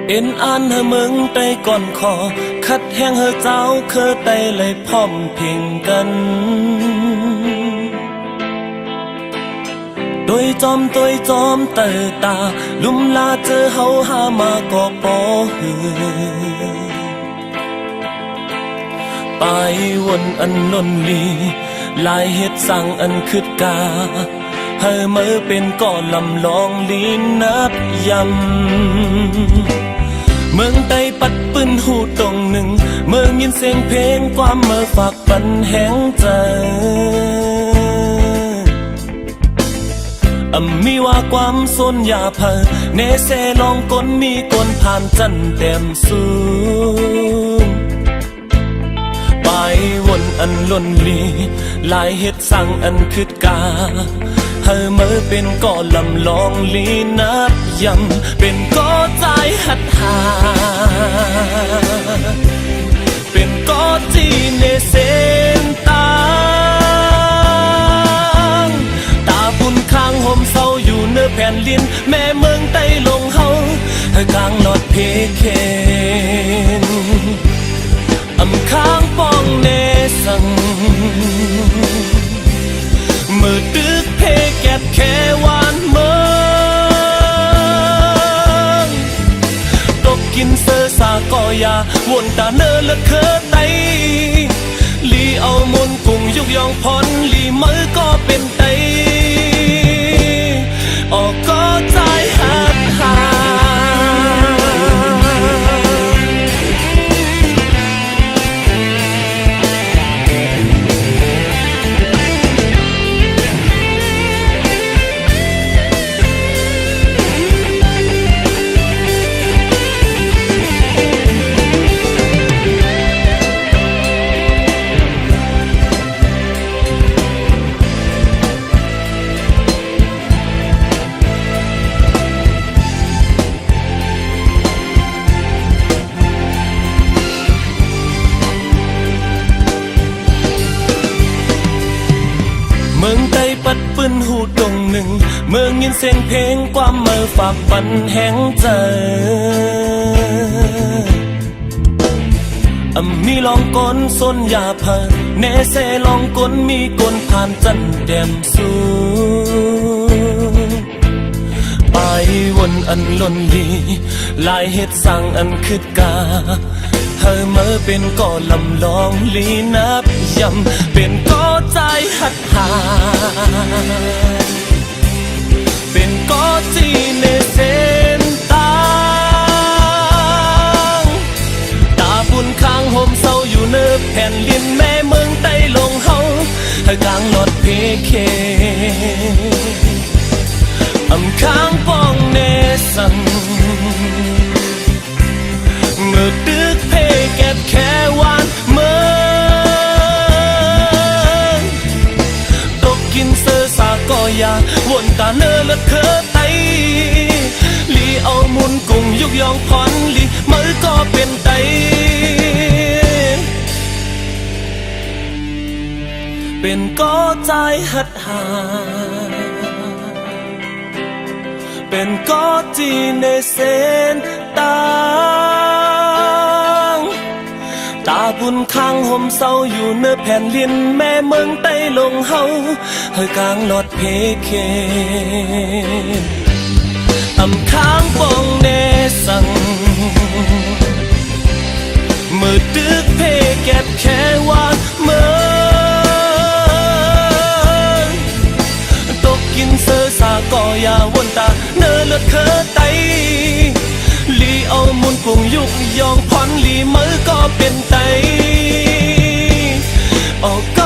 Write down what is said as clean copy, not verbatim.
เอ็นอ่านให้มึงไต้ก่อนขอคัดแห้งให้เจ้าเคยไต้เลยพร้อมเพียงกันโดยจอมเตอตาลุ่มลาเจอเฮาหามาก็ปอหือไปวนอันล้นลีลายเฮ็ดสั่งอันคืดกาให้เมื่อเป็นก่อลำลองลีนับยำเมืองใต้ปัดปืนหูตรงหนึ่งเมืองยินเสียงเพลงความเมื่อฝากปันแห้งใจมีว่าความสนยาเพอเนเซลองก้นมีก้นผ่านจันเต็มสูงไปวนอันล้นลีลายเฮ็ดสั่งอันคืดกาให้เมื่อเป็นก่อลำลองลีนับยำเป็นก่อใจหัดหาเป็นก่อจีเนเซนตาตาบุญข้างห่มเศร้าอยู่เนื้อแผ่นลิ้นแม่เมืองใต้ลงเฮาให้กลางหลอดเพเคนข้างป้องเนสังมือตึกเพแก็บแค่วานเมืองตกกินเสือสาก่อยาวนตาเนอและเคอไตลีเอามนกุ้งยุกยองพรลีมือก็เป็นไตออกก็ใจหัดหาเมืองใต้ปัดปืนหูตรงหนึ่งเมืองยินเสียงเพลงความเมื่อฝากปันแห้งใจมีลองก้นส้นยาเพอเนเซลองก้นมีก้นผ่านจันแดมสูงไปวนอันล้นลีลายเฮ็ดสั่งอันคืดกาให้เมื่อเป็นก่อลำลองลีนับยำเป็นก่อใจหัดหาเป็นก่อจีเนเซนตาตาบุญข้างห่มเศร้าอยู่เนื้อแผ่นลิ้นแม่เมืองใต้ลงเฮาให้กลางหลอดเพเคข้างป้องเนสังเมื่อตึกเพเก็บแค่วานเมืองตกกินเสือสาก่อยาวนตาเนอและเคอไตลีเอามุนกุ้งยุกยองพรลีมือก็เป็นไตเป็นก่อใจหัดหาเป็นก่อจีเนเซนตาตาบุญข้างห่มเศร้าอยู่เนื้อแผ่นลิ้นแม่เมืองใต้ลงเฮาให้กลางหลอดเพเคนข้างป้องเนสังมือตึกเพเก็บแค่วานเมืองตกกินเสือสาก่อยาวนตาเนื้อเลือดเคอไตลีเอามุนกุ้งยุกยองพรลีมือก็เป็นไตออกก็